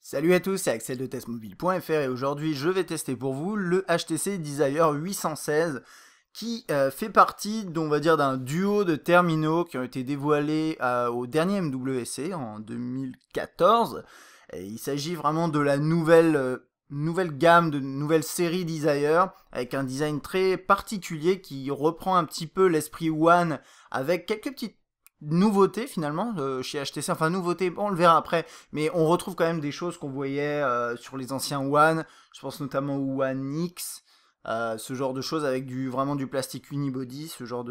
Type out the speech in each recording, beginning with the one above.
Salut à tous, c'est Axel de testmobile.fr et aujourd'hui je vais tester pour vous le HTC Desire 816 qui fait partie, on va dire, d'un duo de terminaux qui ont été dévoilés au dernier MWC en 2014. Et il s'agit vraiment de la nouvelle gamme, de nouvelle série Desire avec un design très particulier qui reprend un petit peu l'esprit One avec quelques petites nouveauté finalement chez HTC, enfin nouveauté, bon, on le verra après, mais on retrouve quand même des choses qu'on voyait sur les anciens One, je pense notamment au One X, ce genre de choses avec vraiment du plastique unibody, ce genre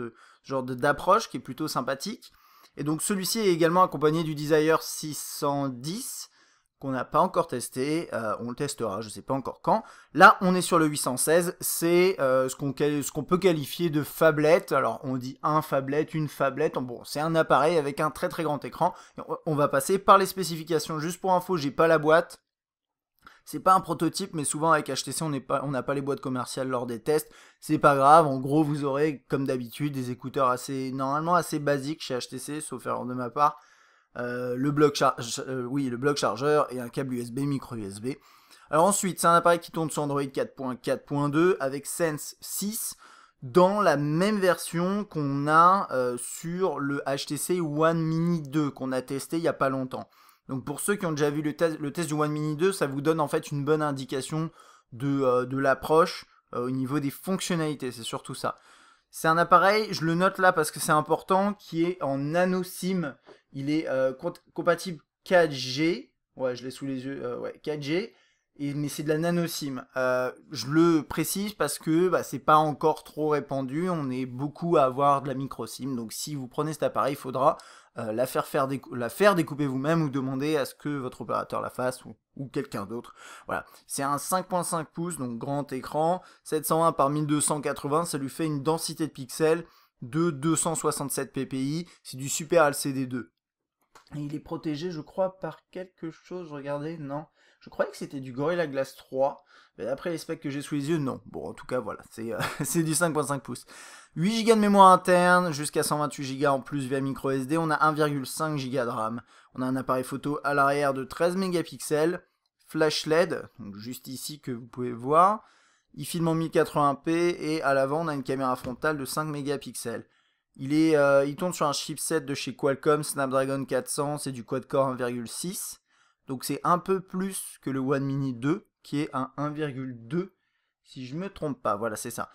d'approche qui est plutôt sympathique. Et donc celui-ci est également accompagné du Desire 610 qu'on n'a pas encore testé, on le testera, je sais pas encore quand. Là, on est sur le 816, c'est ce qu'on peut qualifier de phablette. Alors, on dit un phablette, une phablette. Bon, c'est un appareil avec un très très grand écran. On va passer par les spécifications. Juste pour info, j'ai pas la boîte. C'est pas un prototype, mais souvent avec HTC, on n'a pas les boîtes commerciales lors des tests. C'est pas grave. En gros, vous aurez, comme d'habitude, des écouteurs normalement assez basiques chez HTC, sauf erreur de ma part. Le bloc chargeur et un câble USB, micro USB. Alors ensuite, c'est un appareil qui tourne sur Android 4.4.2 avec Sense 6 dans la même version qu'on a sur le HTC One Mini 2 qu'on a testé il n'y a pas longtemps. Donc pour ceux qui ont déjà vu le test du One Mini 2, ça vous donne en fait une bonne indication de l'approche au niveau des fonctionnalités, c'est surtout ça. C'est un appareil, je le note là parce que c'est important, qui est en nano SIM. Il est compatible 4G. Ouais, je l'ai sous les yeux. Ouais, 4G. Mais c'est de la nano SIM. Je le précise parce que c'est pas encore trop répandu. On est beaucoup à avoir de la micro SIM. Donc si vous prenez cet appareil, il faudra la faire découper vous-même ou demander à ce que votre opérateur la fasse ou quelqu'un d'autre. Voilà, c'est un 5.5 pouces, donc grand écran, 720 par 1280, ça lui fait une densité de pixels de 267 ppi, c'est du Super LCD 2. Et il est protégé, je crois, par quelque chose, regardez, non. Je croyais que c'était du Gorilla Glass 3, mais après les specs que j'ai sous les yeux, non. Bon, en tout cas, voilà, c'est du 5.5 pouces. 8 Go de mémoire interne, jusqu'à 128 Go en plus via micro SD, on a 1,5 Go de RAM. On a un appareil photo à l'arrière de 13 mégapixels, flash LED, donc juste ici que vous pouvez voir. Il filme en 1080p et à l'avant, on a une caméra frontale de 5 mégapixels. Il tourne sur un chipset de chez Qualcomm, Snapdragon 400, c'est du quad-core 1,6. Donc c'est un peu plus que le One Mini 2, qui est un 1,2, si je me trompe pas, voilà c'est ça.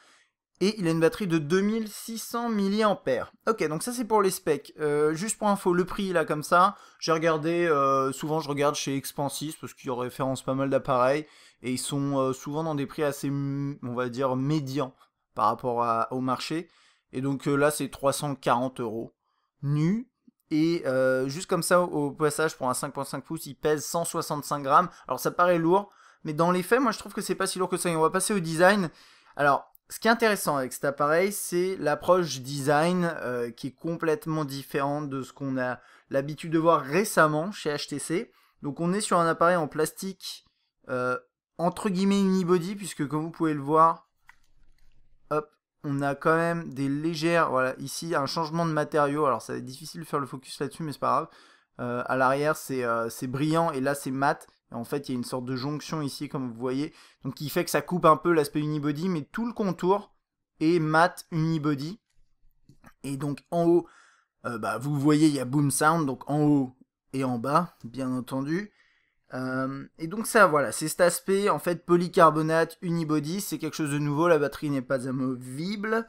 Et il a une batterie de 2600 mAh. Ok, donc ça c'est pour les specs. Juste pour info, le prix là comme ça, j'ai regardé, souvent je regarde chez Expansys, parce qu'il référence pas mal d'appareils, et ils sont souvent dans des prix assez, on va dire, médians par rapport au marché. Et donc là c'est 340 € nu. Et juste comme ça au passage pour un 5.5 pouces il pèse 165 grammes. Alors ça paraît lourd, mais dans les faits moi je trouve que c'est pas si lourd que ça. Et on va passer au design. Alors ce qui est intéressant avec cet appareil c'est l'approche design qui est complètement différente de ce qu'on a l'habitude de voir récemment chez HTC. Donc on est sur un appareil en plastique entre guillemets unibody, puisque comme vous pouvez le voir, hop, on a quand même des légères, voilà, ici un changement de matériaux. Alors ça va être difficile de faire le focus là-dessus, mais c'est pas grave. À l'arrière c'est brillant et là c'est mat. Et en fait il y a une sorte de jonction ici comme vous voyez, donc qui fait que ça coupe un peu l'aspect unibody, mais tout le contour est mat unibody. Et donc en haut, vous voyez il y a boom sound, donc en haut et en bas bien entendu. Et donc ça voilà, c'est cet aspect en fait polycarbonate unibody, c'est quelque chose de nouveau, la batterie n'est pas amovible.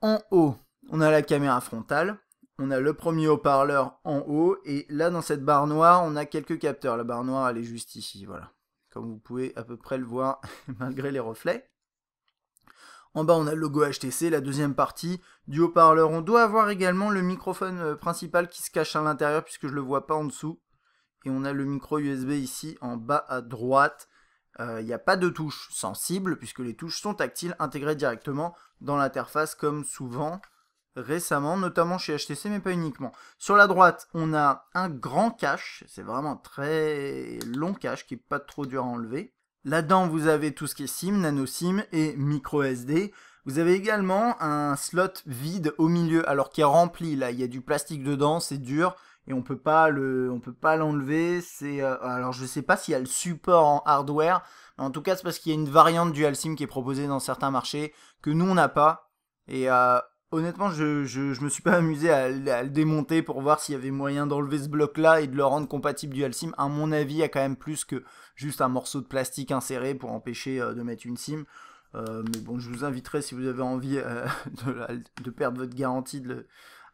En haut, on a la caméra frontale, on a le premier haut-parleur en haut, et là dans cette barre noire, on a quelques capteurs. La barre noire elle est juste ici, voilà. Comme vous pouvez à peu près le voir, malgré les reflets. En bas on a le logo HTC, la deuxième partie du haut-parleur. On doit avoir également le microphone principal qui se cache à l'intérieur, puisque je le vois pas en dessous. Et on a le micro USB ici en bas à droite. Il n'y a pas de touche sensible puisque les touches sont tactiles intégrées directement dans l'interface comme souvent récemment, notamment chez HTC mais pas uniquement. Sur la droite, on a un grand cache, c'est vraiment un très long cache qui n'est pas trop dur à enlever. Là-dedans, vous avez tout ce qui est SIM, nano SIM et micro SD. Vous avez également un slot vide au milieu, alors qui est rempli, là il y a du plastique dedans, c'est dur. et on peut pas l'enlever. Alors je sais pas s'il y a le support en hardware, mais en tout cas c'est parce qu'il y a une variante DualSim qui est proposée dans certains marchés que nous on n'a pas. Et honnêtement, je me suis pas amusé à le démonter pour voir s'il y avait moyen d'enlever ce bloc-là et de le rendre compatible DualSim. À mon avis, il y a quand même plus que juste un morceau de plastique inséré pour empêcher de mettre une SIM. Mais bon, je vous inviterai, si vous avez envie de perdre votre garantie,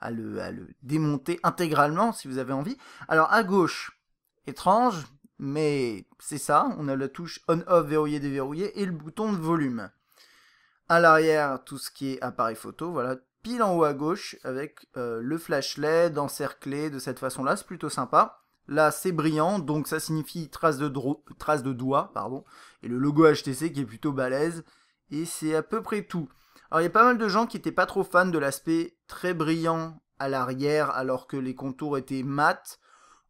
à le démonter intégralement, si vous avez envie. Alors, à gauche, étrange, mais c'est ça. On a la touche on-off verrouillé, déverrouillé et le bouton de volume. À l'arrière, tout ce qui est appareil photo, voilà, pile en haut à gauche, avec le flash LED encerclé de cette façon-là, c'est plutôt sympa. Là, c'est brillant, donc ça signifie trace de doigt, pardon, et le logo HTC qui est plutôt balèze, et c'est à peu près tout. Alors, il y a pas mal de gens qui n'étaient pas trop fans de l'aspect très brillant à l'arrière, alors que les contours étaient mat.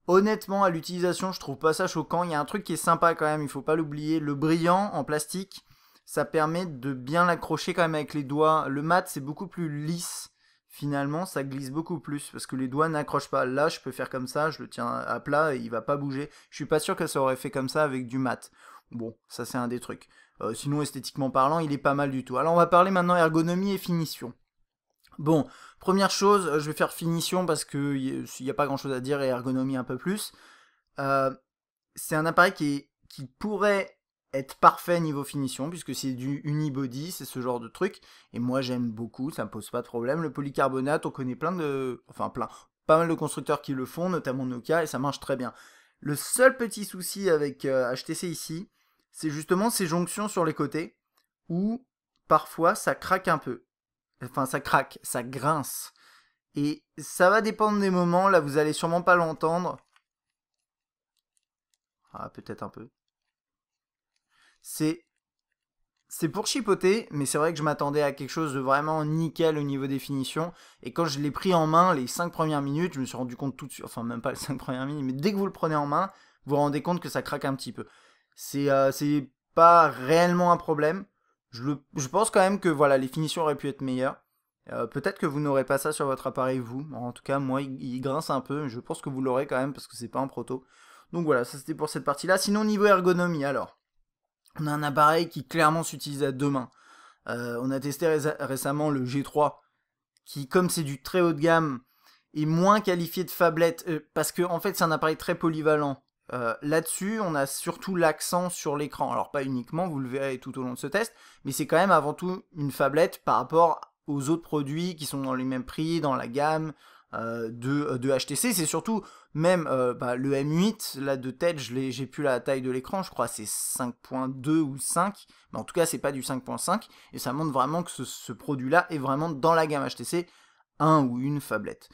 Honnêtement, à l'utilisation, je trouve pas ça choquant. Il y a un truc qui est sympa quand même, il faut pas l'oublier, le brillant en plastique, ça permet de bien l'accrocher quand même avec les doigts. Le mat, c'est beaucoup plus lisse. Finalement, ça glisse beaucoup plus parce que les doigts n'accrochent pas. Là, je peux faire comme ça, je le tiens à plat et il va pas bouger. Je suis pas sûr que ça aurait fait comme ça avec du mat. Bon, ça c'est un des trucs. Sinon, esthétiquement parlant, il est pas mal du tout. Alors, on va parler maintenant ergonomie et finition. Bon, première chose, je vais faire finition parce qu'il n'y a pas grand chose à dire et ergonomie un peu plus. C'est un appareil qui pourrait être parfait niveau finition puisque c'est du unibody, c'est ce genre de truc et moi j'aime beaucoup, ça me pose pas de problème. Le polycarbonate, on connaît pas mal de constructeurs qui le font, notamment Nokia, et ça marche très bien. Le seul petit souci avec HTC ici, c'est justement ces jonctions sur les côtés où parfois ça craque un peu. Enfin, ça craque, ça grince. Et ça va dépendre des moments, là vous allez sûrement pas l'entendre. Ah, peut-être un peu. C'est pour chipoter, mais c'est vrai que je m'attendais à quelque chose de vraiment nickel au niveau des finitions. Et quand je l'ai pris en main, les 5 premières minutes, je me suis rendu compte tout de suite, enfin même pas les 5 premières minutes, mais dès que vous le prenez en main, vous vous rendez compte que ça craque un petit peu. C'est pas réellement un problème. Je pense quand même que voilà, les finitions auraient pu être meilleures. Peut-être que vous n'aurez pas ça sur votre appareil, vous. En tout cas, moi, il grince un peu. Je pense que vous l'aurez quand même parce que c'est pas un proto. Donc voilà, ça c'était pour cette partie-là. Sinon, niveau ergonomie, alors. On a un appareil qui clairement s'utilise à deux mains. On a testé récemment le G3, qui, comme c'est du très haut de gamme, est moins qualifié de phablette, parce que en fait c'est un appareil très polyvalent. Là-dessus, on a surtout l'accent sur l'écran. Alors pas uniquement, vous le verrez tout au long de ce test, mais c'est quand même avant tout une phablette par rapport aux autres produits qui sont dans les mêmes prix, dans la gamme de HTC. C'est surtout même le M8, là de tête, j'ai plus la taille de l'écran, je crois c'est 5.2 ou 5, mais en tout cas c'est pas du 5.5, et ça montre vraiment que ce produit-là est vraiment dans la gamme HTC, un ou une phablette.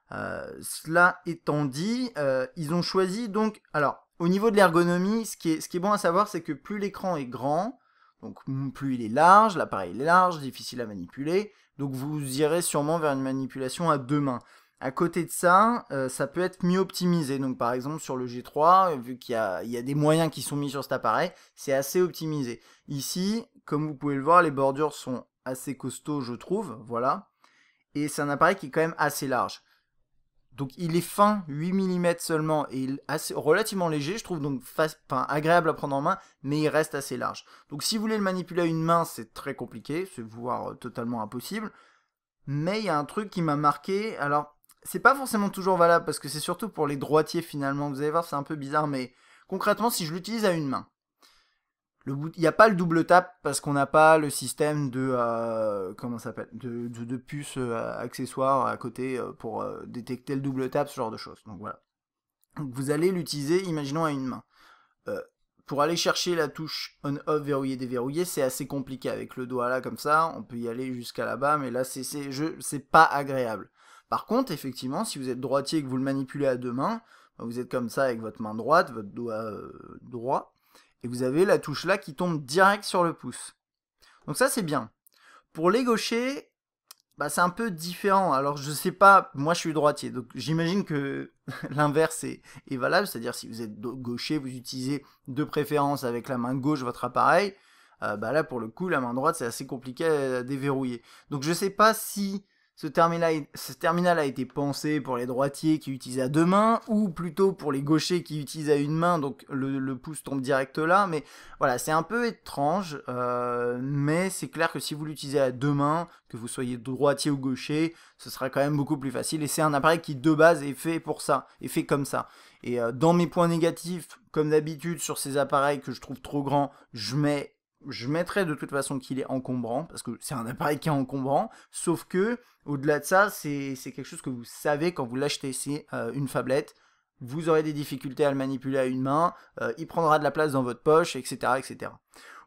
Cela étant dit, ils ont choisi donc, alors au niveau de l'ergonomie, ce qui est bon à savoir, c'est que plus l'écran est grand, donc plus il est large, l'appareil est large, difficile à manipuler, donc vous irez sûrement vers une manipulation à deux mains. À côté de ça, ça peut être mieux optimisé. Donc par exemple sur le G3, vu qu'il y a des moyens qui sont mis sur cet appareil, c'est assez optimisé. Ici, comme vous pouvez le voir, les bordures sont assez costauds, je trouve, voilà. Et c'est un appareil qui est quand même assez large. Donc il est fin, 8 mm seulement, et relativement léger, je trouve, donc agréable à prendre en main, mais il reste assez large. Donc si vous voulez le manipuler à une main, c'est très compliqué, c'est voire totalement impossible. Mais il y a un truc qui m'a marqué, alors c'est pas forcément toujours valable, parce que c'est surtout pour les droitiers finalement, vous allez voir c'est un peu bizarre, mais concrètement si je l'utilise à une main, il n'y a pas le double tap parce qu'on n'a pas le système de comment ça s'appelle de puce accessoire à côté pour détecter le double tap, ce genre de choses. Donc voilà. Donc, vous allez l'utiliser, imaginons à une main. Pour aller chercher la touche on-off verrouillé déverrouillé, c'est assez compliqué avec le doigt là comme ça. On peut y aller jusqu'à là-bas, mais là c'est pas agréable. Par contre, effectivement, si vous êtes droitier et que vous le manipulez à deux mains, vous êtes comme ça avec votre main droite, votre doigt droit. Et vous avez la touche là qui tombe direct sur le pouce. Donc ça c'est bien. Pour les gauchers, c'est un peu différent. Alors je sais pas, moi je suis droitier, donc j'imagine que l'inverse est valable, c'est-à-dire si vous êtes gaucher, vous utilisez de préférence avec la main gauche votre appareil. Là pour le coup la main droite c'est assez compliqué à déverrouiller. Donc je sais pas si ce terminal a été pensé pour les droitiers qui utilisent à deux mains, ou plutôt pour les gauchers qui utilisent à une main, donc le pouce tombe direct là, mais voilà, c'est un peu étrange, mais c'est clair que si vous l'utilisez à deux mains, que vous soyez droitier ou gaucher, ce sera quand même beaucoup plus facile, et c'est un appareil qui de base est fait pour ça, est fait comme ça. Et dans mes points négatifs, comme d'habitude sur ces appareils que je trouve trop grands, je mettrais de toute façon qu'il est encombrant, parce que c'est un appareil qui est encombrant, sauf que, au-delà de ça, c'est quelque chose que vous savez quand vous l'achetez, c'est une phablette, vous aurez des difficultés à le manipuler à une main, il prendra de la place dans votre poche, etc. etc.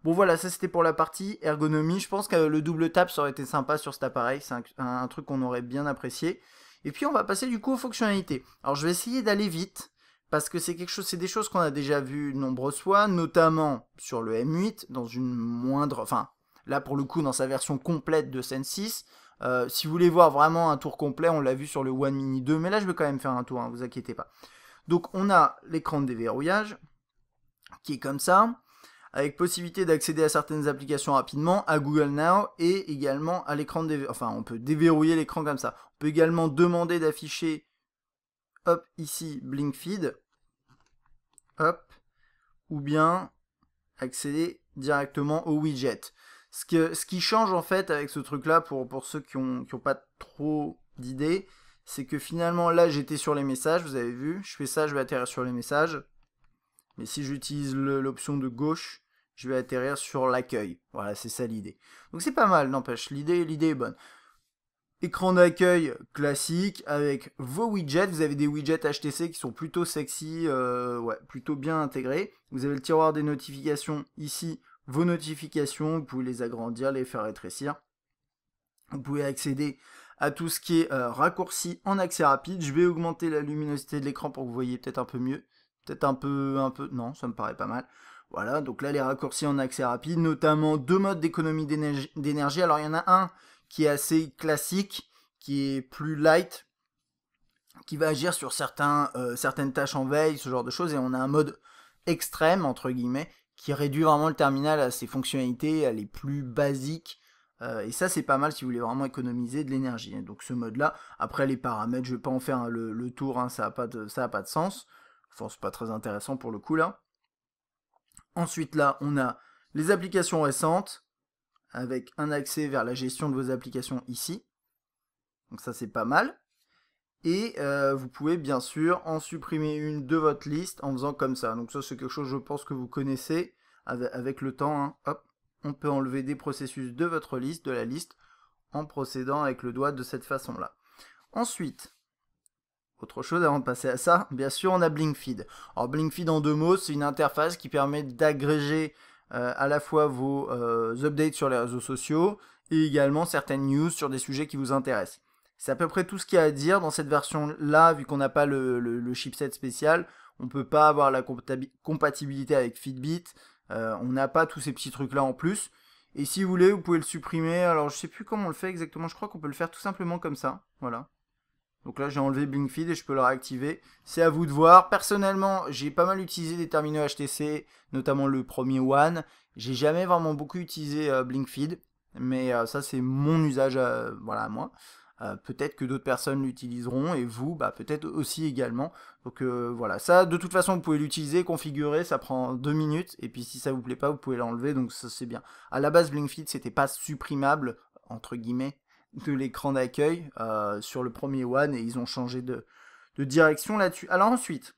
Bon voilà, ça c'était pour la partie ergonomie, je pense que le double tap ça aurait été sympa sur cet appareil, c'est un truc qu'on aurait bien apprécié. Et puis on va passer du coup aux fonctionnalités. Alors je vais essayer d'aller vite, parce que c'est des choses qu'on a déjà vues de nombreuses fois, notamment sur le M8, dans une moindre, enfin, là pour le coup dans sa version complète de Zen 6. Si vous voulez voir vraiment un tour complet, on l'a vu sur le One Mini 2, mais là je vais quand même faire un tour, hein, vous inquiétez pas. Donc on a l'écran de déverrouillage, qui est comme ça, avec possibilité d'accéder à certaines applications rapidement, à Google Now, et également à l'écran de déverrouillage. Enfin, on peut déverrouiller l'écran comme ça. On peut également demander d'afficher, hop, ici, Blink Feed, hop, ou bien accéder directement au widget. Ce qui change en fait avec ce truc là pour ceux qui ont pas trop d'idées, c'est que finalement là j'étais sur les messages, vous avez vu, je fais ça, je vais atterrir sur les messages, mais si j'utilise l'option de gauche, je vais atterrir sur l'accueil. Voilà, c'est ça l'idée. Donc c'est pas mal, n'empêche, l'idée est bonne. Écran d'accueil classique avec vos widgets. Vous avez des widgets HTC qui sont plutôt sexy, ouais, plutôt bien intégrés. Vous avez le tiroir des notifications ici, vos notifications. Vous pouvez les agrandir, les faire rétrécir. Vous pouvez accéder à tout ce qui est raccourci en accès rapide. Je vais augmenter la luminosité de l'écran pour que vous voyez peut-être un peu mieux. Peut-être un peu, non, ça me paraît pas mal. Voilà, donc là les raccourcis en accès rapide, notamment deux modes d'économie d'énergie. Alors il y en a un qui est assez classique, qui est plus light, qui va agir sur certaines tâches en veille, ce genre de choses, et on a un mode extrême, entre guillemets, qui réduit vraiment le terminal à ses fonctionnalités, à les plus basiques, et ça c'est pas mal si vous voulez vraiment économiser de l'énergie. Donc ce mode là, après les paramètres, je vais pas en faire le tour, hein, ça a pas de sens, enfin c'est pas très intéressant pour le coup là. Ensuite là, on a les applications récentes, avec un accès vers la gestion de vos applications ici. Donc ça c'est pas mal. Et vous pouvez bien sûr en supprimer une de votre liste en faisant comme ça. Donc ça c'est quelque chose je pense que vous connaissez avec le temps. Hein. Hop, on peut enlever des processus de votre liste, de la liste, en procédant avec le doigt de cette façon-là. Ensuite, autre chose avant de passer à ça, bien sûr on a BlinkFeed. Alors BlinkFeed en deux mots, c'est une interface qui permet d'agréger à la fois vos updates sur les réseaux sociaux et également certaines news sur des sujets qui vous intéressent. C'est à peu près tout ce qu'il y a à dire dans cette version-là, vu qu'on n'a pas le chipset spécial, on ne peut pas avoir la compatibilité avec Fitbit, on n'a pas tous ces petits trucs-là en plus. Et si vous voulez, vous pouvez le supprimer, alors je sais plus comment on le fait exactement, je crois qu'on peut le faire tout simplement comme ça, voilà. Donc là j'ai enlevé BlinkFeed et je peux le réactiver. C'est à vous de voir. Personnellement, j'ai pas mal utilisé des terminaux HTC, notamment le premier One. J'ai jamais vraiment beaucoup utilisé BlinkFeed, mais ça c'est mon usage voilà, à moi. Peut-être que d'autres personnes l'utiliseront et vous, bah, peut-être aussi également. Donc voilà, ça de toute façon vous pouvez l'utiliser, configurer, ça prend 2 minutes. Et puis si ça vous plaît pas, vous pouvez l'enlever, donc ça c'est bien. À la base BlinkFeed c'était pas supprimable, entre guillemets, de l'écran d'accueil sur le premier One et ils ont changé de direction là-dessus. Alors ensuite,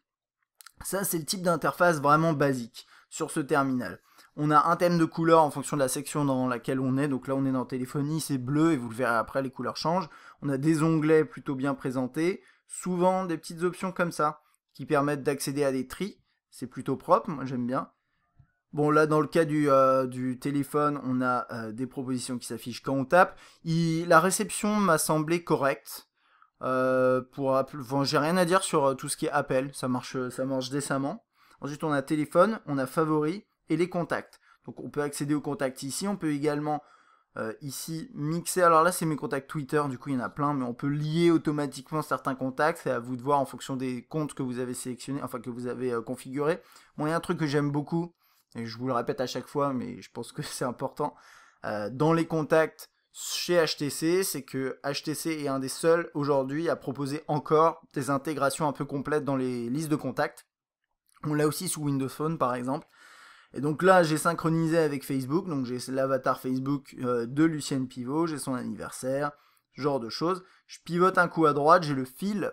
ça c'est le type d'interface vraiment basique sur ce terminal. On a un thème de couleur en fonction de la section dans laquelle on est. Donc là on est dans téléphonie, c'est bleu et vous le verrez après, les couleurs changent. On a des onglets plutôt bien présentés, souvent des petites options comme ça qui permettent d'accéder à des tris. C'est plutôt propre, moi j'aime bien. Bon, là, dans le cas du téléphone, on a des propositions qui s'affichent quand on tape. La réception m'a semblé correcte. Bon, j'ai rien à dire sur tout ce qui est appel, ça marche décemment. Ensuite, on a téléphone, on a favoris et les contacts. Donc, on peut accéder aux contacts ici. On peut également, ici, mixer. Alors là, c'est mes contacts Twitter, du coup, il y en a plein, mais on peut lier automatiquement certains contacts. C'est à vous de voir en fonction des comptes que vous avez sélectionnés, enfin, que vous avez configurés. Bon, il y a un truc que j'aime beaucoup, et je vous le répète à chaque fois, mais je pense que c'est important. Dans les contacts, chez HTC, c'est que HTC est un des seuls aujourd'hui à proposer encore des intégrations un peu complètes dans les listes de contacts. On l'a aussi sous Windows Phone par exemple. Et donc là, j'ai synchronisé avec Facebook, donc j'ai l'avatar Facebook de Lucienne Pivot, j'ai son anniversaire, ce genre de choses. Je pivote un coup à droite, j'ai le fil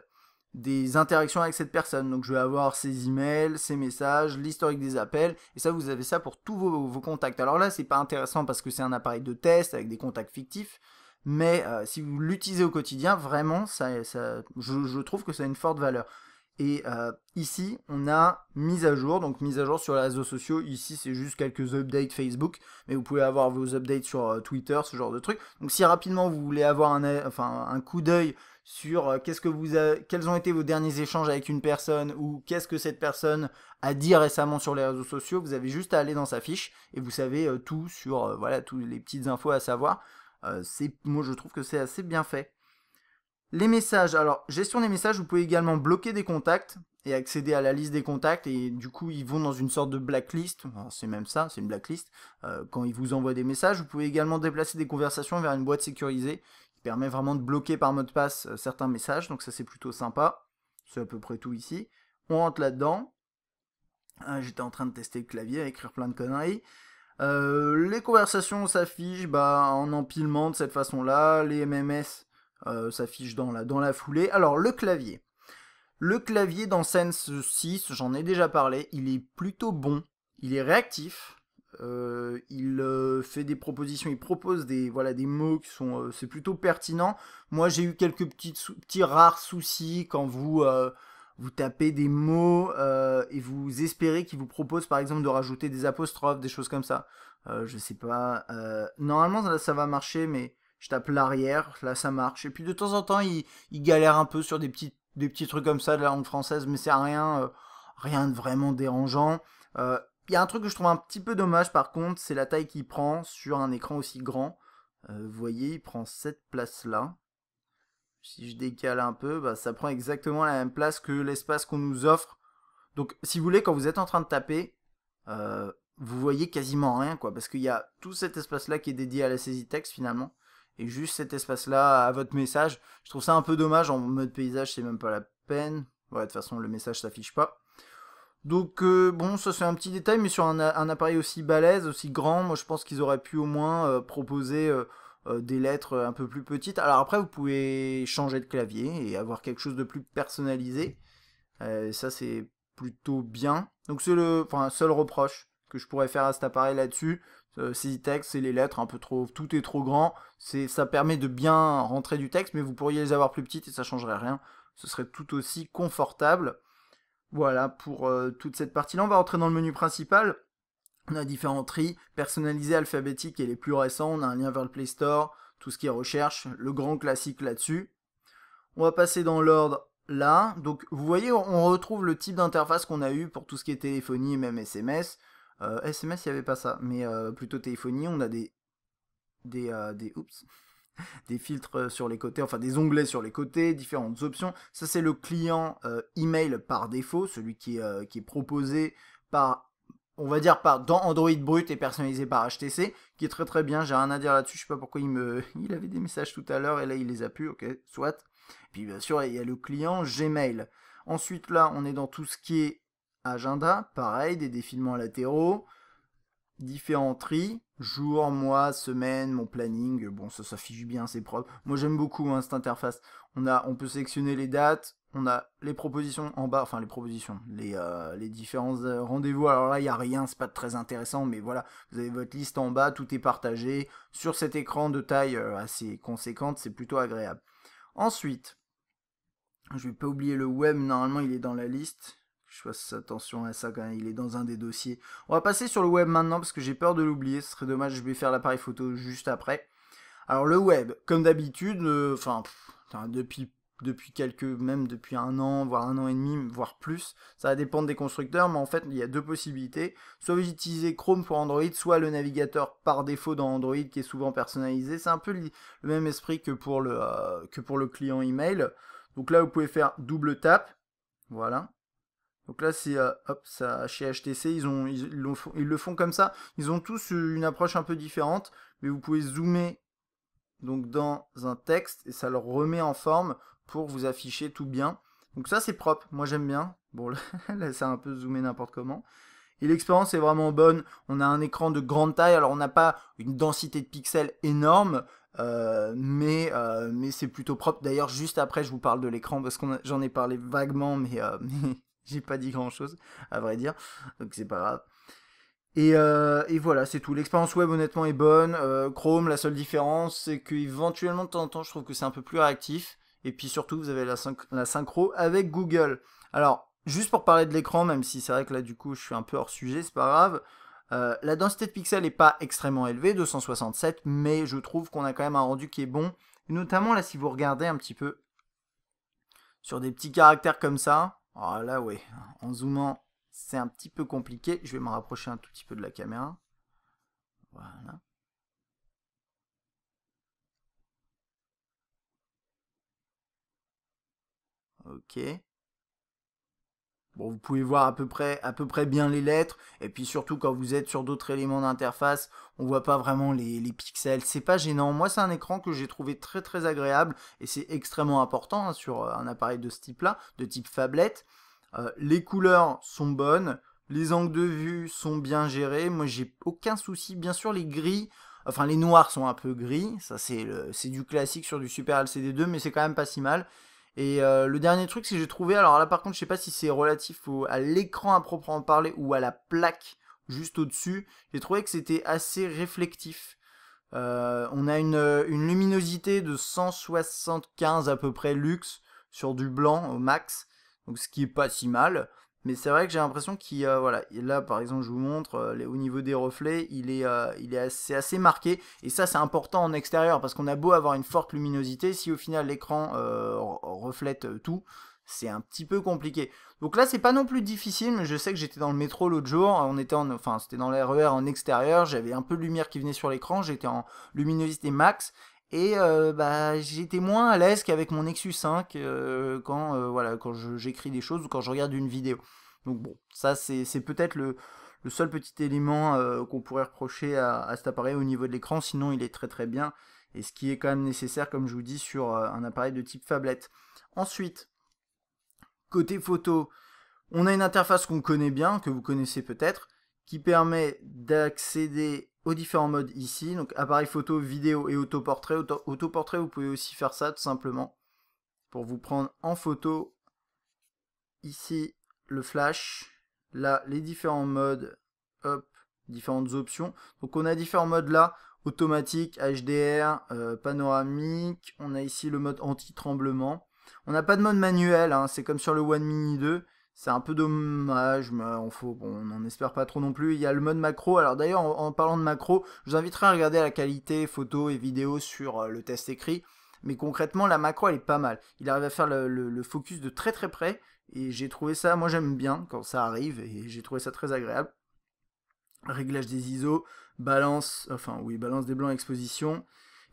des interactions avec cette personne. Donc je vais avoir ses emails, ses messages, l'historique des appels, et ça, vous avez ça pour tous vos contacts. Alors là, c'est pas intéressant parce que c'est un appareil de test avec des contacts fictifs, mais si vous l'utilisez au quotidien, vraiment, je trouve que ça a une forte valeur. Et ici, on a mise à jour, donc mise à jour sur les réseaux sociaux. Ici, c'est juste quelques updates Facebook, mais vous pouvez avoir vos updates sur Twitter, ce genre de trucs. Donc, si rapidement vous voulez avoir un coup d'œil sur quels ont été vos derniers échanges avec une personne ou qu'est-ce que cette personne a dit récemment sur les réseaux sociaux, vous avez juste à aller dans sa fiche et vous savez tout sur voilà, toutes les petites infos à savoir. Moi, je trouve que c'est assez bien fait. Les messages, alors gestion des messages, vous pouvez également bloquer des contacts et accéder à la liste des contacts et du coup ils vont dans une sorte de blacklist, c'est même ça, c'est une blacklist, quand ils vous envoient des messages. Vous pouvez également déplacer des conversations vers une boîte sécurisée qui permet vraiment de bloquer par mot de passe certains messages, donc ça c'est plutôt sympa, c'est à peu près tout ici. On rentre là-dedans, j'étais en train de tester le clavier, à écrire plein de conneries. Les conversations s'affichent en empilement de cette façon-là, les MMS s'affiche dans la foulée. Alors le clavier. Le clavier dans Sense 6, j'en ai déjà parlé, il est plutôt bon. Il est réactif. Il fait des propositions, il propose des mots qui sont, c'est plutôt pertinent. Moi j'ai eu quelques petits rares soucis quand vous tapez des mots et vous espérez qu'il vous propose par exemple de rajouter des apostrophes, des choses comme ça. Je sais pas. Normalement ça va marcher, mais je tape l'arrière, là ça marche. Et puis de temps en temps, il galère un peu sur des petits trucs comme ça de la langue française, mais c'est rien de vraiment dérangeant. Il y a un truc que je trouve un petit peu dommage par contre, c'est la taille qu'il prend sur un écran aussi grand. Vous voyez, il prend cette place-là. Si je décale un peu, ça prend exactement la même place que l'espace qu'on nous offre. Donc si vous voulez, quand vous êtes en train de taper, vous voyez quasiment rien, quoi, parce qu'il y a tout cet espace-là qui est dédié à la saisie texte finalement. Et juste cet espace-là à votre message. Je trouve ça un peu dommage, en mode paysage, c'est même pas la peine. Ouais, de toute façon, le message s'affiche pas. Donc, bon, ça c'est un petit détail, mais sur un appareil aussi balèze, aussi grand, moi je pense qu'ils auraient pu au moins proposer des lettres un peu plus petites. Alors après, vous pouvez changer de clavier et avoir quelque chose de plus personnalisé. Ça c'est plutôt bien. Donc c'est le seul reproche que je pourrais faire à cet appareil là-dessus. Saisie texte, c'est les lettres un peu trop, tout est trop grand. Ça permet de bien rentrer du texte, mais vous pourriez les avoir plus petites et ça changerait rien. Ce serait tout aussi confortable. Voilà pour toute cette partie-là. On va rentrer dans le menu principal. On a différents tris, personnalisés, alphabétiques et les plus récents. On a un lien vers le Play Store, tout ce qui est recherche, le grand classique là-dessus. On va passer dans l'ordre là. Donc vous voyez, on retrouve le type d'interface qu'on a eu pour tout ce qui est téléphonie et même SMS. SMS, il n'y avait pas ça, mais plutôt téléphonie. On a des filtres sur les côtés, enfin des onglets sur les côtés, différentes options. Ça c'est le client email par défaut, celui qui est proposé par, on va dire dans Android brut et personnalisé par HTC, qui est très très bien. J'ai rien à dire là-dessus. Je sais pas pourquoi il avait des messages tout à l'heure et là il les a plus. Ok, soit. Puis bien sûr il y a le client Gmail. Ensuite là on est dans tout ce qui est agenda, pareil, des défilements latéraux, différents tris, jour, mois, semaine, mon planning, bon ça s'affiche bien, c'est propre. Moi j'aime beaucoup cette interface. On peut sélectionner les dates, on a les propositions en bas, enfin les propositions, les différents rendez-vous. Alors là il n'y a rien, c'est pas très intéressant, mais voilà, vous avez votre liste en bas, tout est partagé. Sur cet écran de taille assez conséquente, c'est plutôt agréable. Ensuite, je vais pas oublier le web, normalement il est dans la liste. Je fasse attention à ça quand même, il est dans un des dossiers. On va passer sur le web maintenant parce que j'ai peur de l'oublier, ce serait dommage, je vais faire l'appareil photo juste après. Alors le web, comme d'habitude, depuis même depuis un an, voire un an et demi, voire plus, ça va dépendre des constructeurs, mais en fait il y a deux possibilités. Soit vous utilisez Chrome pour Android, soit le navigateur par défaut dans Android qui est souvent personnalisé. C'est un peu le même esprit que pour le client email. Donc là vous pouvez faire double tap, voilà. Donc là c'est ça chez HTC ils le font comme ça. Ils ont tous une approche un peu différente, mais vous pouvez zoomer donc dans un texte, et ça le remet en forme pour vous afficher tout bien. Donc ça c'est propre, moi j'aime bien. Bon là c'est un peu zoomé n'importe comment. Et l'expérience est vraiment bonne, on a un écran de grande taille, alors on n'a pas une densité de pixels énorme, mais c'est plutôt propre. D'ailleurs juste après je vous parle de l'écran parce que j'en ai parlé vaguement, mais j'ai pas dit grand chose à vrai dire, donc c'est pas grave. Et voilà, c'est tout. L'expérience web honnêtement est bonne. Chrome, la seule différence, c'est qu'éventuellement de temps en temps, je trouve que c'est un peu plus réactif. Et puis surtout, vous avez la synchro avec Google. Alors, juste pour parler de l'écran, même si c'est vrai que là, du coup, je suis un peu hors sujet, c'est pas grave. La densité de pixels n'est pas extrêmement élevée, 267, mais je trouve qu'on a quand même un rendu qui est bon. Et notamment là, si vous regardez un petit peu sur des petits caractères comme ça, oh là, ouais, en zoomant, c'est un petit peu compliqué. Je vais me rapprocher un tout petit peu de la caméra. Voilà. Ok. Bon, vous pouvez voir à peu près bien les lettres. Et puis surtout, quand vous êtes sur d'autres éléments d'interface, on voit pas vraiment les pixels. C'est pas gênant. Moi, c'est un écran que j'ai trouvé très très agréable. Et c'est extrêmement important hein, sur un appareil de ce type-là, de type phablette. Les couleurs sont bonnes. Les angles de vue sont bien gérés. Moi, j'ai aucun souci. Bien sûr, les gris, enfin les noirs sont un peu gris. Ça, c'est du classique sur du Super LCD2, mais c'est quand même pas si mal. Et le dernier truc, c'est que j'ai trouvé, alors là par contre, je sais pas si c'est relatif à l'écran à proprement parler ou à la plaque juste au-dessus, j'ai trouvé que c'était assez réflectif. On a une luminosité de 175 à peu près lux sur du blanc au max, donc ce qui est pas si mal. Mais c'est vrai que j'ai l'impression qu'il voilà, là par exemple je vous montre au niveau des reflets, il est assez marqué et ça c'est important en extérieur parce qu'on a beau avoir une forte luminosité, si au final l'écran reflète tout, c'est un petit peu compliqué. Donc là c'est pas non plus difficile, mais je sais que j'étais dans le métro l'autre jour, enfin c'était dans l'RER en extérieur, j'avais un peu de lumière qui venait sur l'écran, j'étais en luminosité max. Et bah, j'étais moins à l'aise qu'avec mon Nexus 5 voilà, quand j'écris des choses ou quand je regarde une vidéo. Donc bon, ça c'est peut-être le seul petit élément qu'on pourrait reprocher à cet appareil au niveau de l'écran, sinon il est très très bien, et ce qui est quand même nécessaire comme je vous dis sur un appareil de type phablette. Ensuite, côté photo, on a une interface qu'on connaît bien, que vous connaissez peut-être, qui permet d'accéder aux différents modes ici, donc appareil photo, vidéo et autoportrait. Autoportrait, vous pouvez aussi faire ça tout simplement, pour vous prendre en photo. Ici, le flash, là, les différents modes, hop, différentes options. Donc on a différents modes là, automatique, HDR, panoramique, on a ici le mode anti-tremblement. On n'a pas de mode manuel, hein, c'est comme sur le One Mini 2. C'est un peu dommage, mais on n'en espère pas trop non plus. Il y a le mode macro. Alors d'ailleurs, en parlant de macro, je vous inviterai à regarder la qualité photo et vidéo sur le test écrit. Mais concrètement, la macro, elle est pas mal. Il arrive à faire le focus de très très près. Et j'ai trouvé ça, moi j'aime bien quand ça arrive. Et j'ai trouvé ça très agréable. Réglage des ISO, balance des blancs, exposition.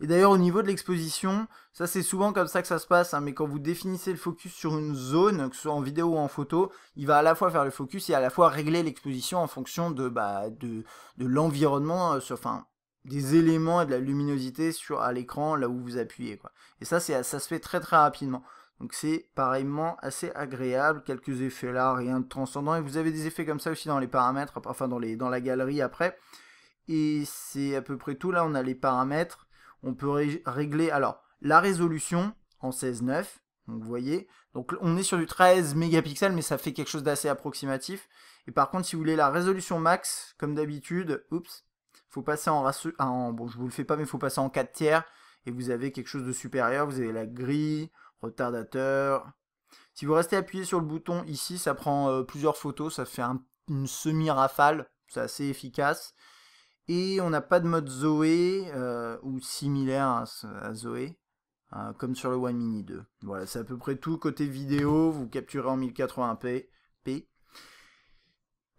Et d'ailleurs au niveau de l'exposition, ça c'est souvent comme ça que ça se passe, hein, mais quand vous définissez le focus sur une zone, que ce soit en vidéo ou en photo, il va à la fois faire le focus et à la fois régler l'exposition en fonction de l'environnement, des éléments et de la luminosité à l'écran là où vous appuyez, quoi. Et ça se fait très très rapidement. Donc c'est pareillement assez agréable, quelques effets là, rien de transcendant. Et vous avez des effets comme ça aussi dans les paramètres, enfin dans la galerie après. Et c'est à peu près tout. Là on a les paramètres. On peut régler alors la résolution en 16:9. Donc vous voyez. Donc on est sur du 13 mégapixels, mais ça fait quelque chose d'assez approximatif. Et par contre si vous voulez la résolution max, comme d'habitude, faut passer bon je vous le fais pas, mais il faut passer en 4 tiers. Et vous avez quelque chose de supérieur. Vous avez la grille, retardateur. Si vous restez appuyé sur le bouton ici, ça prend plusieurs photos, ça fait une semi-rafale, c'est assez efficace. Et on n'a pas de mode Zoé ou similaire à Zoé, comme sur le One Mini 2. Voilà, c'est à peu près tout. Côté vidéo, vous capturez en 1080p.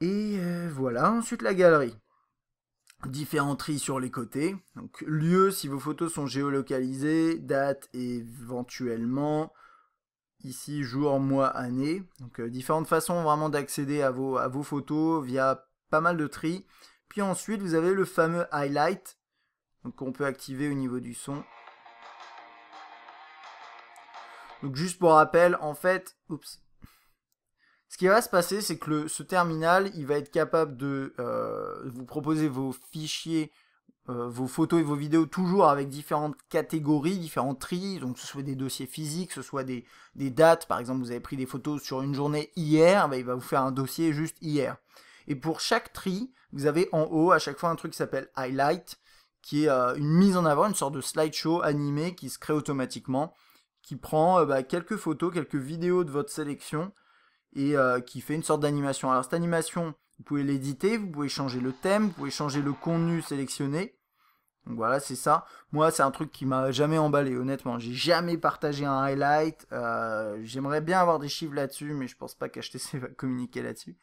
Et voilà, ensuite la galerie. Différents tris sur les côtés. Donc lieu si vos photos sont géolocalisées, date éventuellement. Ici jour, mois, année. Donc différentes façons vraiment d'accéder à vos photos via pas mal de tri. Puis ensuite vous avez le fameux highlight, donc qu'on peut activer au niveau du son. Donc juste pour rappel, en fait, oups. Ce qui va se passer, c'est que ce terminal, il va être capable de vous proposer vos fichiers, vos photos et vos vidéos toujours avec différentes catégories, différents tris, donc que ce soit des dossiers physiques, que ce soit des dates, par exemple vous avez pris des photos sur une journée hier, bah, il va vous faire un dossier juste hier. Et pour chaque tri, vous avez en haut à chaque fois un truc qui s'appelle Highlight, qui est une mise en avant, une sorte de slideshow animé qui se crée automatiquement, qui prend quelques photos, quelques vidéos de votre sélection, et qui fait une sorte d'animation. Alors cette animation, vous pouvez l'éditer, vous pouvez changer le thème, vous pouvez changer le contenu sélectionné. Donc voilà, c'est ça. Moi, c'est un truc qui m'a jamais emballé, honnêtement. J'ai jamais partagé un highlight. J'aimerais bien avoir des chiffres là-dessus, mais je pense pas qu'HTC va communiquer là-dessus.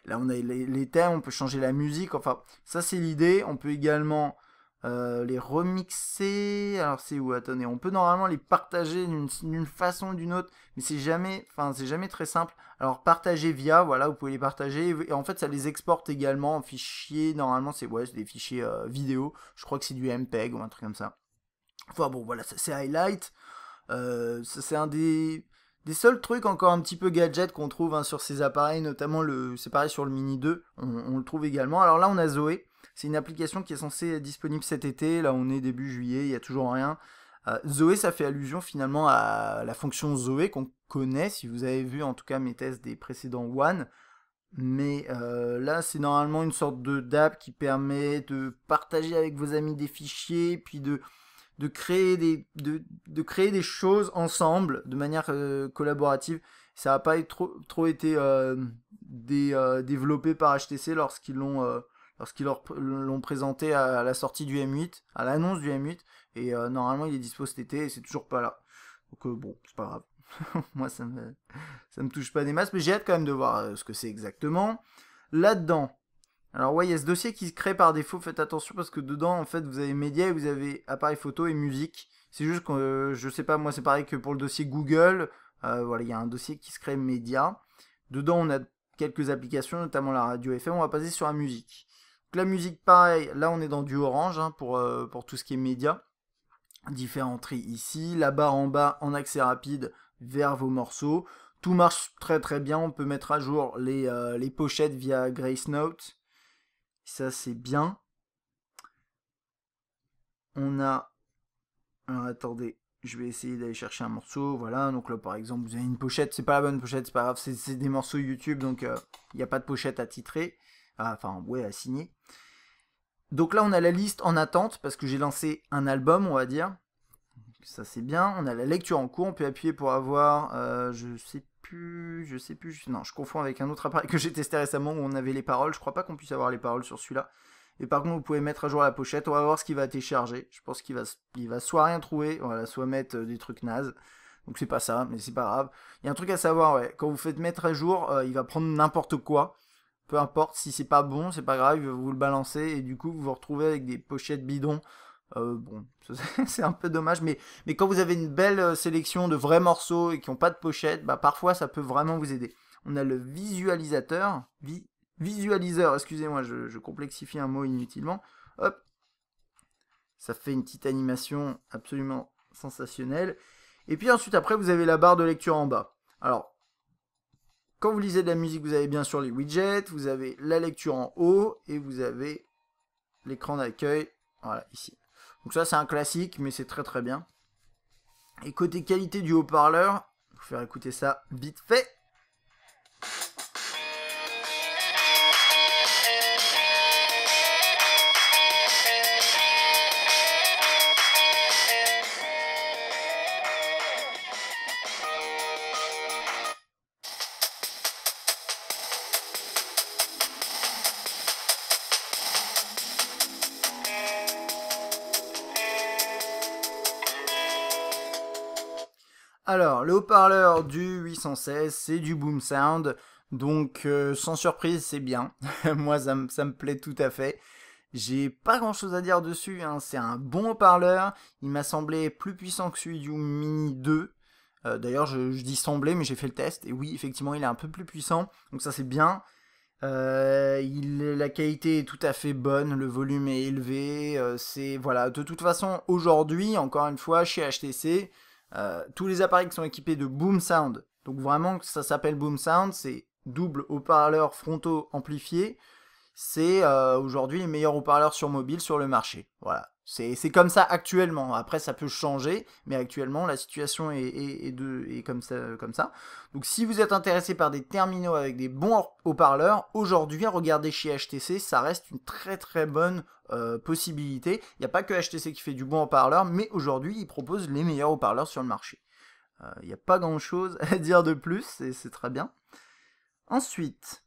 Là, on a les thèmes, on peut changer la musique. Enfin, ça, c'est l'idée. On peut également les remixer. Alors, c'est où? Attendez, on peut normalement les partager d'une façon ou d'une autre, mais c'est jamais très simple. Alors, partager via, voilà, vous pouvez les partager. Et en fait, ça les exporte également en fichiers. Normalement, c'est des fichiers vidéo. Je crois que c'est du MPEG ou un truc comme ça. Enfin, bon, voilà, ça c'est Highlight. Ça, c'est un des seuls trucs encore un petit peu gadget qu'on trouve sur ces appareils, notamment c'est pareil sur le Mini 2, on le trouve également. Alors là, on a Zoé. C'est une application qui est censée être disponible cet été. Là, on est début juillet, il n'y a toujours rien. Zoé, ça fait allusion finalement à la fonction Zoé qu'on connaît, si vous avez vu en tout cas mes tests des précédents One. Mais là, c'est normalement une sorte d'app qui permet de partager avec vos amis des fichiers, puis de créer des choses ensemble de manière collaborative. Ça n'a pas trop été développé par HTC lorsqu'ils l'ont présenté à la sortie du M8, à l'annonce du M8, et normalement il est dispo cet été et c'est toujours pas là. Donc bon, c'est pas grave. Moi ça me touche pas des masses, mais j'ai hâte quand même de voir ce que c'est exactement. Là-dedans, alors ouais, il y a ce dossier qui se crée par défaut, faites attention parce que dedans en fait vous avez médias et vous avez appareil photo et musique. C'est juste que je sais pas, moi c'est pareil que pour le dossier Google, voilà, il y a un dossier qui se crée médias. Dedans on a quelques applications, notamment la radio FM, on va passer sur la musique. Donc la musique pareil, là on est dans du orange pour tout ce qui est médias. Différents tris ici, la barre en bas en accès rapide vers vos morceaux. Tout marche très très bien, on peut mettre à jour les pochettes via Grace Note. Ça c'est bien. On a... Alors attendez, je vais essayer d'aller chercher un morceau. Voilà, donc là par exemple vous avez une pochette, c'est pas la bonne pochette, c'est pas grave, c'est des morceaux YouTube, donc il n'y a pas de pochette à titrer. Enfin ouais, à signer. Donc là on a la liste en attente, parce que j'ai lancé un album, on va dire. Ça c'est bien. On a la lecture en cours, on peut appuyer pour avoir... je sais plus... Non, je confonds avec un autre appareil que j'ai testé récemment où on avait les paroles. Je crois pas qu'on puisse avoir les paroles sur celui-là. Et par contre, vous pouvez mettre à jour la pochette. On va voir ce qui va télécharger. Je pense qu'il va soit rien trouver, voilà, soit mettre des trucs nazes. Donc c'est pas ça, mais c'est pas grave. Il y a un truc à savoir, ouais. Quand vous faites mettre à jour, il va prendre n'importe quoi. Peu importe, si c'est pas bon, c'est pas grave, il va vous le balancer. Et du coup, vous vous retrouvez avec des pochettes bidons. Bon, c'est un peu dommage, mais quand vous avez une belle sélection de vrais morceaux et qui n'ont pas de pochette, bah parfois ça peut vraiment vous aider. On a le visualisateur, visualiseur, excusez-moi, je complexifie un mot inutilement. Hop, ça fait une petite animation absolument sensationnelle. Et puis ensuite, après, vous avez la barre de lecture en bas. Alors, quand vous lisez de la musique, vous avez bien sûr les widgets, vous avez la lecture en haut, et vous avez l'écran d'accueil, voilà, ici. Donc ça, c'est un classique, mais c'est très très bien. Et côté qualité du haut-parleur, je vais vous faire écouter ça vite fait. Alors, le haut-parleur du 816, c'est du Boom Sound, donc sans surprise, c'est bien. Moi, ça me plaît tout à fait. J'ai pas grand-chose à dire dessus, hein. C'est un bon haut-parleur. Il m'a semblé plus puissant que celui du Mini 2. D'ailleurs, je dis semblé, mais j'ai fait le test, et oui, effectivement, il est un peu plus puissant, donc ça c'est bien. La qualité est tout à fait bonne, le volume est élevé, voilà. De toute façon, aujourd'hui, encore une fois, chez HTC, tous les appareils qui sont équipés de Boom Sound, donc vraiment ça s'appelle Boom Sound, c'est double haut-parleurs frontaux amplifiés, c'est aujourd'hui les meilleurs haut-parleurs sur mobile sur le marché. Voilà, c'est comme ça actuellement. Après, ça peut changer, mais actuellement, la situation est comme ça. Donc, si vous êtes intéressé par des terminaux avec des bons haut-parleurs, aujourd'hui, regardez chez HTC, ça reste une très très bonne possibilité. Il n'y a pas que HTC qui fait du bon haut-parleur, mais aujourd'hui, ils proposent les meilleurs haut-parleurs sur le marché. Il n'y a pas grand-chose à dire de plus, c'est très bien. Ensuite...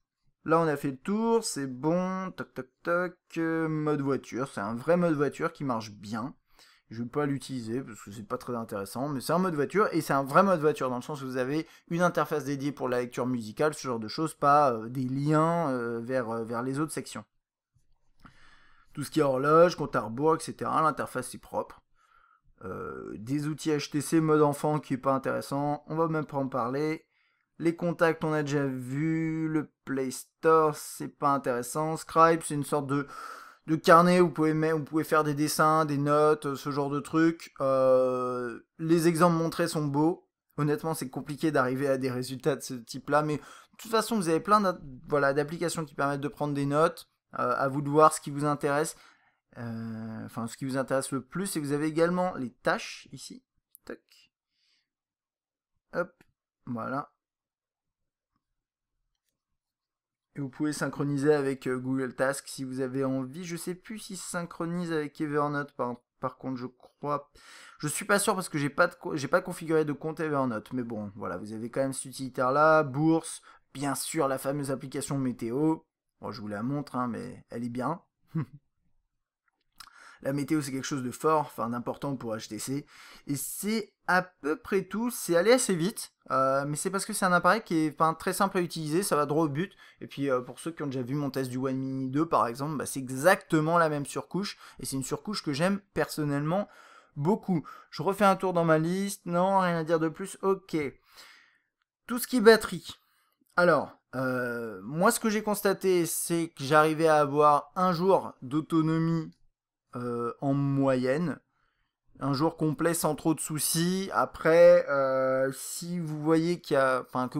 Là, on a fait le tour, c'est bon, toc toc toc, mode voiture, c'est un vrai mode voiture qui marche bien. Je vais pas l'utiliser parce que c'est pas très intéressant, mais c'est un mode voiture et c'est un vrai mode voiture dans le sens où vous avez une interface dédiée pour la lecture musicale, ce genre de choses, pas des liens vers les autres sections. Tout ce qui est horloge, compte à rebours, etc. L'interface est propre. Des outils HTC mode enfant qui est pas intéressant, on va même pas en parler. Les contacts, on a déjà vu. Le Play Store, c'est pas intéressant. Scribe, c'est une sorte de carnet où vous pouvez faire des dessins, des notes, ce genre de trucs. Les exemples montrés sont beaux. Honnêtement, c'est compliqué d'arriver à des résultats de ce type-là. Mais de toute façon, vous avez plein d'applications qui permettent de prendre des notes. À vous de voir ce qui vous intéresse. Enfin, ce qui vous intéresse le plus. Et vous avez également les tâches ici. Tac. Hop. Voilà. Et vous pouvez synchroniser avec Google Tasks si vous avez envie. Je sais plus si ça synchronise avec Evernote par contre, je crois. Je suis pas sûr parce que j'ai pas configuré de compte Evernote. Mais bon, voilà, vous avez quand même cet utilitaire là. Bourse, bien sûr la fameuse application météo. Bon, je vous la montre, hein, mais elle est bien. La météo, c'est quelque chose de fort, enfin d'important pour HTC. Et c'est à peu près tout. C'est allé assez vite, mais c'est parce que c'est un appareil qui est très simple à utiliser, ça va droit au but. Et puis pour ceux qui ont déjà vu mon test du One Mini 2 par exemple, bah, c'est exactement la même surcouche. Et c'est une surcouche que j'aime personnellement beaucoup. Je refais un tour dans ma liste. Non, rien à dire de plus. Ok. Tout ce qui est batterie. Alors, moi ce que j'ai constaté, c'est que j'arrivais à avoir un jour d'autonomie en moyenne. Un jour complet sans trop de soucis. Après, si vous voyez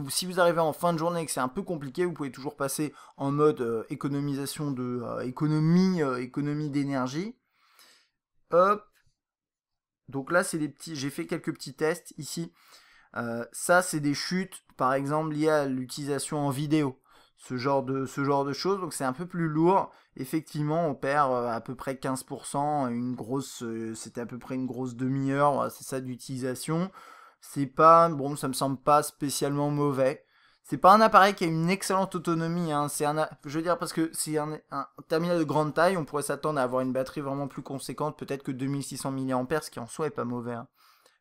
si vous arrivez en fin de journée et que c'est un peu compliqué, vous pouvez toujours passer en mode économisation de économie d'énergie. Hop. Donc là, c'est j'ai fait quelques petits tests ici. Ça, c'est des chutes, par exemple, liées à l'utilisation en vidéo. Ce genre de choses, donc c'est un peu plus lourd. Effectivement, on perd à peu près 15%, c'était à peu près une grosse demi-heure, c'est ça d'utilisation. C'est pas, bon, ça me semble pas spécialement mauvais. C'est pas un appareil qui a une excellente autonomie, hein. Je veux dire, parce que c'est un terminal de grande taille, on pourrait s'attendre à avoir une batterie vraiment plus conséquente, peut-être que 2600 mAh, ce qui en soi est pas mauvais, hein.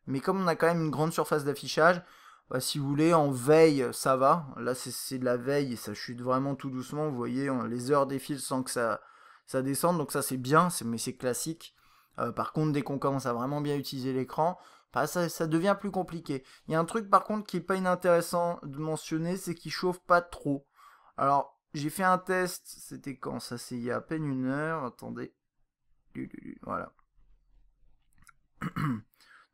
Mais comme on a quand même une grande surface d'affichage, bah, si vous voulez, en veille, ça va. Là, c'est de la veille et ça chute vraiment tout doucement. Vous voyez, les heures défilent sans que ça descende. Donc ça, c'est bien, mais c'est classique. Par contre, dès qu'on commence à vraiment bien utiliser l'écran, bah, ça devient plus compliqué. Il y a un truc, par contre, qui est pas inintéressant de mentionner, c'est qu'il chauffe pas trop. Alors, j'ai fait un test, c'était quand ça? C'est il y a à peine une heure. Attendez. Voilà.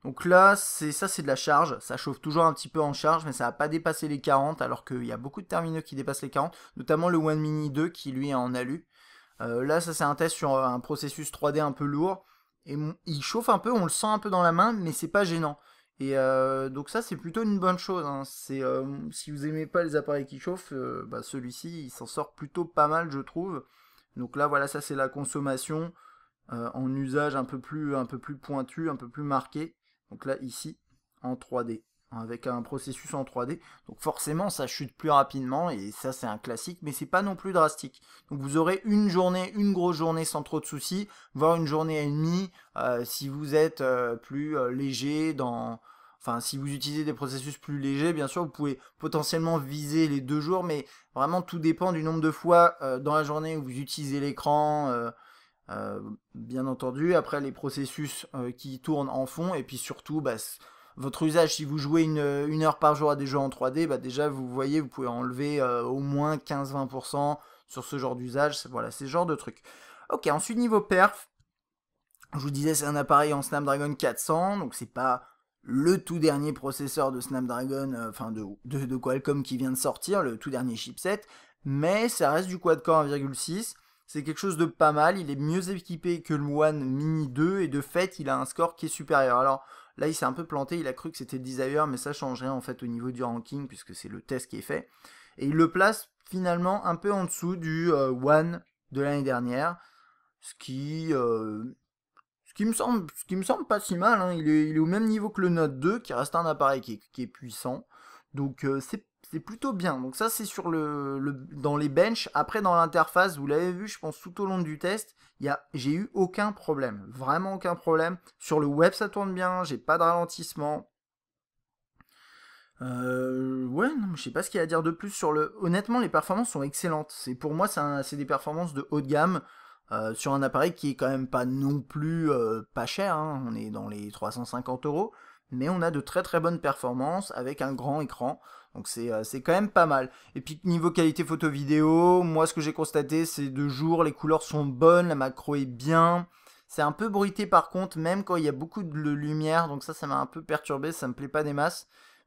Donc là, c'est de la charge, ça chauffe toujours un petit peu en charge, mais ça va pas dépasser les 40, alors qu'il y a beaucoup de terminaux qui dépassent les 40, notamment le One Mini 2 qui lui est en alu. Là, ça c'est un test sur un processus 3D un peu lourd, et il chauffe un peu, on le sent un peu dans la main, mais c'est pas gênant. Et donc ça c'est plutôt une bonne chose, hein. Si vous aimez pas les appareils qui chauffent, bah, celui-ci il s'en sort plutôt pas mal je trouve. Donc là voilà, ça c'est la consommation en usage un peu plus pointu, un peu plus marqué. Donc là, ici, en 3D, avec un processus en 3D. Donc forcément, ça chute plus rapidement, et ça, c'est un classique, mais c'est pas non plus drastique. Donc vous aurez une grosse journée sans trop de soucis, voire une journée et demie, si vous êtes plus léger Enfin, si vous utilisez des processus plus légers, bien sûr, vous pouvez potentiellement viser les 2 jours, mais vraiment, tout dépend du nombre de fois dans la journée où vous utilisez l'écran, bien entendu. Après, les processus qui tournent en fond, et puis surtout bah, votre usage. Si vous jouez une heure par jour à des jeux en 3D, bah, déjà vous voyez, vous pouvez enlever au moins 15-20% sur ce genre d'usage. Voilà, c'est ce genre de truc. Ok, ensuite niveau perf, je vous disais c'est un appareil en Snapdragon 400, donc c'est pas le tout dernier processeur de Snapdragon, enfin de Qualcomm qui vient de sortir, le tout dernier chipset, mais ça reste du quad-core 1,6. C'est quelque chose de pas mal, il est mieux équipé que le One Mini 2 et de fait il a un score qui est supérieur. Alors là il s'est un peu planté, il a cru que c'était le Desire mais ça change rien en fait au niveau du ranking puisque c'est le test qui est fait. Et il le place finalement un peu en dessous du One de l'année dernière, ce qui me semble pas si mal, hein. Il est au même niveau que le Note 2, qui reste un appareil qui est puissant. Donc c'est plutôt bien. Donc ça c'est sur dans les benches. Après dans l'interface, vous l'avez vu, je pense tout au long du test, j'ai eu aucun problème. Vraiment aucun problème. Sur le web ça tourne bien, j'ai pas de ralentissement. Ouais, non, je sais pas ce qu'il y a à dire de plus sur le. Honnêtement, les performances sont excellentes. Pour moi, c'est des performances de haut de gamme sur un appareil qui est quand même pas non plus pas cher, hein. On est dans les 350 euros, mais on a de très très bonnes performances avec un grand écran. Donc c'est quand même pas mal. Et puis niveau qualité photo vidéo, moi ce que j'ai constaté, c'est de jour les couleurs sont bonnes, la macro est bien. C'est un peu bruité par contre, même quand il y a beaucoup de lumière, donc ça m'a un peu perturbé, ça me plaît pas des masses.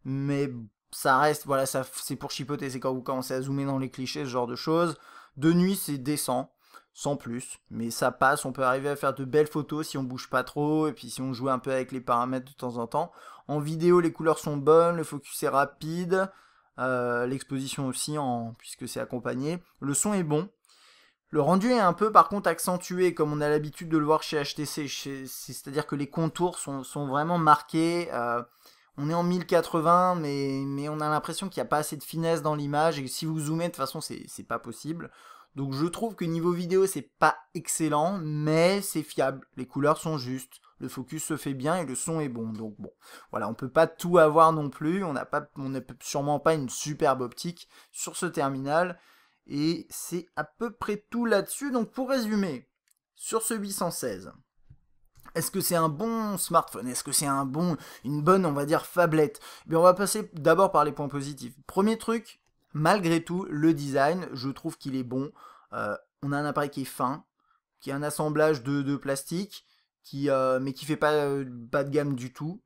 Mais ça reste, voilà, ça, c'est pour chipoter, c'est quand vous commencez à zoomer dans les clichés, ce genre de choses. De nuit, c'est décent, sans plus, mais ça passe, on peut arriver à faire de belles photos si on bouge pas trop, et puis si on joue un peu avec les paramètres de temps en temps. En vidéo, les couleurs sont bonnes, le focus est rapide, l'exposition aussi, puisque c'est accompagné. Le son est bon. Le rendu est un peu par contre accentué comme on a l'habitude de le voir chez HTC, c'est-à-dire que les contours sont vraiment marqués. On est en 1080 mais on a l'impression qu'il n'y a pas assez de finesse dans l'image et que si vous zoomez de toute façon c'est pas possible. Donc je trouve que niveau vidéo c'est pas excellent mais c'est fiable, les couleurs sont justes, le focus se fait bien et le son est bon. Donc bon, voilà, on peut pas tout avoir non plus, on n'a sûrement pas une superbe optique sur ce terminal. Et c'est à peu près tout là-dessus. Donc pour résumer, sur ce 816, est-ce que c'est un bon smartphone? Est-ce que c'est une bonne, on va dire, phablette? Eh bien, on va passer d'abord par les points positifs. Premier truc, malgré tout, le design, je trouve qu'il est bon. On a un appareil qui est fin, qui est un assemblage de plastique, mais qui fait pas bas de gamme du tout.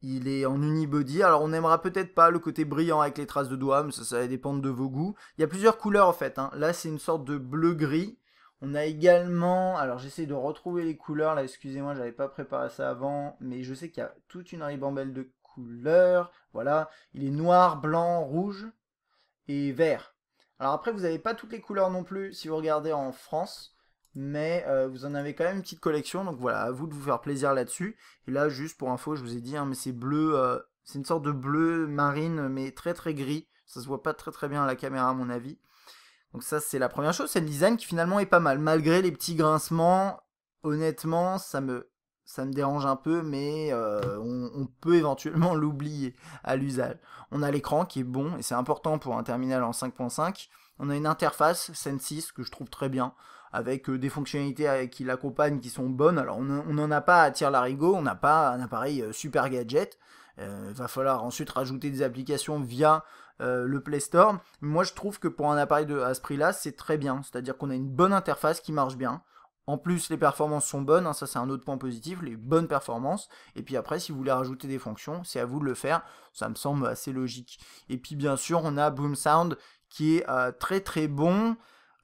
Il est en unibody, alors on n'aimera peut-être pas le côté brillant avec les traces de doigts, mais ça va dépendre de vos goûts. Il y a plusieurs couleurs en fait, hein. Là c'est une sorte de bleu-gris. On a également, alors j'essaie de retrouver les couleurs, là excusez-moi, j'avais pas préparé ça avant, mais je sais qu'il y a toute une ribambelle de couleurs. Voilà, il est noir, blanc, rouge et vert. Alors après vous n'avez pas toutes les couleurs non plus si vous regardez en France, mais vous en avez quand même une petite collection, donc voilà, à vous de vous faire plaisir là-dessus. Et là, juste pour info, je vous ai dit, hein, mais c'est bleu, c'est une sorte de bleu marine, mais très très gris. Ça se voit pas très très bien à la caméra à mon avis. Donc ça, c'est la première chose, c'est le design qui finalement est pas mal. Malgré les petits grincements, honnêtement, ça me dérange un peu, mais on peut éventuellement l'oublier à l'usage. On a l'écran qui est bon, et c'est important pour un terminal en 5.5. On a une interface Sense6 que je trouve très bien, avec des fonctionnalités qui l'accompagnent qui sont bonnes. Alors on n'en a pas à tire-larigot, on n'a pas un appareil super gadget. Il va falloir ensuite rajouter des applications via le Play Store. Moi je trouve que pour un appareil à ce prix-là, c'est très bien. C'est-à-dire qu'on a une bonne interface qui marche bien. En plus, les performances sont bonnes, hein, ça c'est un autre point positif, les bonnes performances. Et puis après, si vous voulez rajouter des fonctions, c'est à vous de le faire. Ça me semble assez logique. Et puis bien sûr, on a Boom Sound qui est très très bon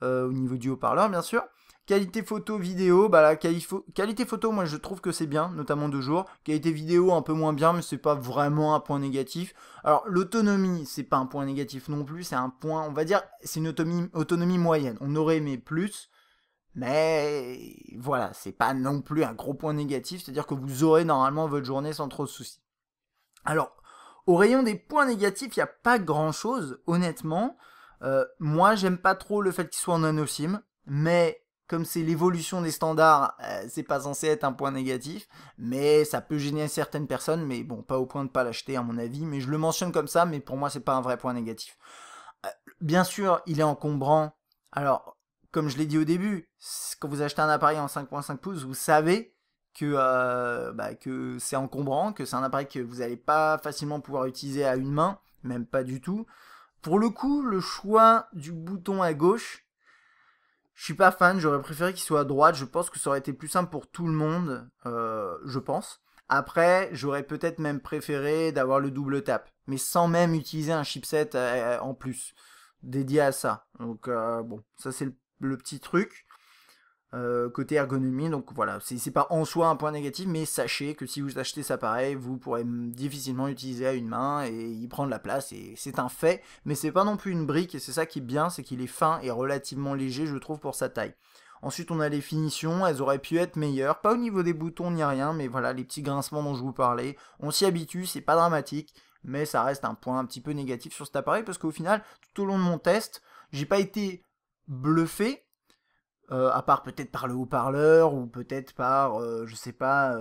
au niveau du haut-parleur, bien sûr. Qualité photo vidéo, bah la qualité photo, moi je trouve que c'est bien, notamment de jour. Qualité vidéo un peu moins bien, mais c'est pas vraiment un point négatif. Alors l'autonomie, c'est pas un point négatif non plus, c'est un point, on va dire, c'est une autonomie moyenne. On aurait aimé plus. Mais voilà, c'est pas non plus un gros point négatif, c'est-à-dire que vous aurez normalement votre journée sans trop de soucis. Alors, au rayon des points négatifs, il n'y a pas grand-chose, honnêtement. Moi, j'aime pas trop le fait qu'il soit en nano SIM, mais comme c'est l'évolution des standards, c'est pas censé être un point négatif, mais ça peut gêner certaines personnes, mais bon, pas au point de pas l'acheter à mon avis, mais je le mentionne comme ça, mais pour moi, c'est pas un vrai point négatif. Bien sûr, il est encombrant. Alors, comme je l'ai dit au début, quand vous achetez un appareil en 5.5 pouces, vous savez que c'est encombrant, que c'est un appareil que vous n'allez pas facilement pouvoir utiliser à une main, même pas du tout. Pour le coup, le choix du bouton à gauche, je suis pas fan, j'aurais préféré qu'il soit à droite, je pense que ça aurait été plus simple pour tout le monde, je pense. Après, j'aurais peut-être même préféré d'avoir le double tap, mais sans même utiliser un chipset en plus dédié à ça. Donc bon, ça c'est le petit truc. Côté ergonomie, donc voilà, c'est pas en soi un point négatif, mais sachez que si vous achetez cet appareil, vous pourrez difficilement l'utiliser à une main et y prendre la place, et c'est un fait, mais c'est pas non plus une brique, et c'est ça qui est bien, c'est qu'il est fin et relativement léger, je trouve, pour sa taille. Ensuite, on a les finitions, elles auraient pu être meilleures, pas au niveau des boutons ni rien, mais voilà, les petits grincements dont je vous parlais, on s'y habitue, c'est pas dramatique, mais ça reste un point un petit peu négatif sur cet appareil, parce qu'au final, tout au long de mon test, j'ai pas été bluffé, à part peut-être par le haut-parleur ou peut-être par, je sais pas,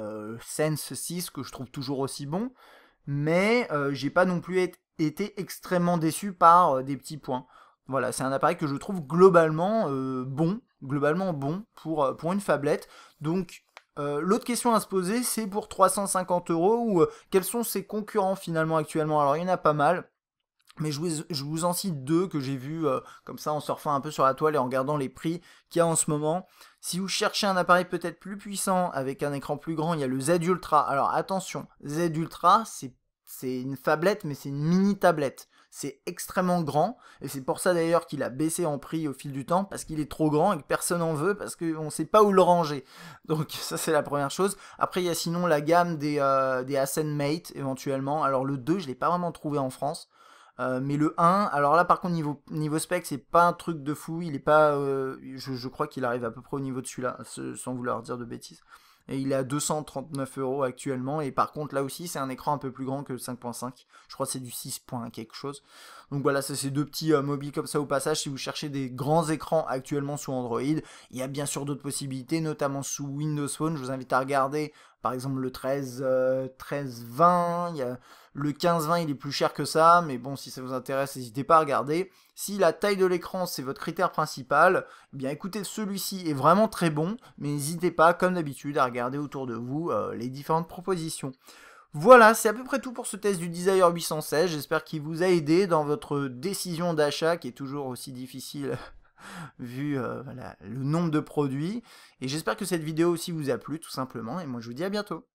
Sense 6 que je trouve toujours aussi bon, mais j'ai pas non plus été extrêmement déçu par des petits points. Voilà, c'est un appareil que je trouve globalement bon pour une phablette. Donc l'autre question à se poser, c'est pour 350 euros, ou quels sont ses concurrents finalement actuellement. Alors il y en a pas mal. Mais je vous en cite deux que j'ai vus comme ça en surfant un peu sur la toile et en regardant les prix qu'il y a en ce moment. Si vous cherchez un appareil peut-être plus puissant avec un écran plus grand, il y a le Z Ultra. Alors attention, Z Ultra, c'est une phablette, mais c'est une mini tablette. C'est extrêmement grand, et c'est pour ça d'ailleurs qu'il a baissé en prix au fil du temps, parce qu'il est trop grand et que personne en veut, parce qu'on ne sait pas où le ranger. Donc ça c'est la première chose. Après il y a sinon la gamme des Ascend Mate éventuellement. Alors le 2 je ne l'ai pas vraiment trouvé en France. Mais le 1, alors là par contre niveau spec c'est pas un truc de fou, il est pas, je crois qu'il arrive à peu près au niveau de celui-là, sans vouloir dire de bêtises. Et il est à 239 € actuellement, et par contre là aussi c'est un écran un peu plus grand que le 5.5, je crois que c'est du 6 point quelque chose. Donc voilà, ça c'est deux petits mobiles comme ça au passage. Si vous cherchez des grands écrans actuellement sous Android, il y a bien sûr d'autres possibilités, notamment sous Windows Phone. Je vous invite à regarder par exemple le 1320, il y a le 1520, il est plus cher que ça, mais bon, si ça vous intéresse, n'hésitez pas à regarder. Si la taille de l'écran, c'est votre critère principal, eh bien écoutez, celui-ci est vraiment très bon, mais n'hésitez pas, comme d'habitude, à regarder autour de vous les différentes propositions. Voilà, c'est à peu près tout pour ce test du Desire 816. J'espère qu'il vous a aidé dans votre décision d'achat, qui est toujours aussi difficile vu voilà, le nombre de produits. Et j'espère que cette vidéo aussi vous a plu, tout simplement. Et moi, je vous dis à bientôt.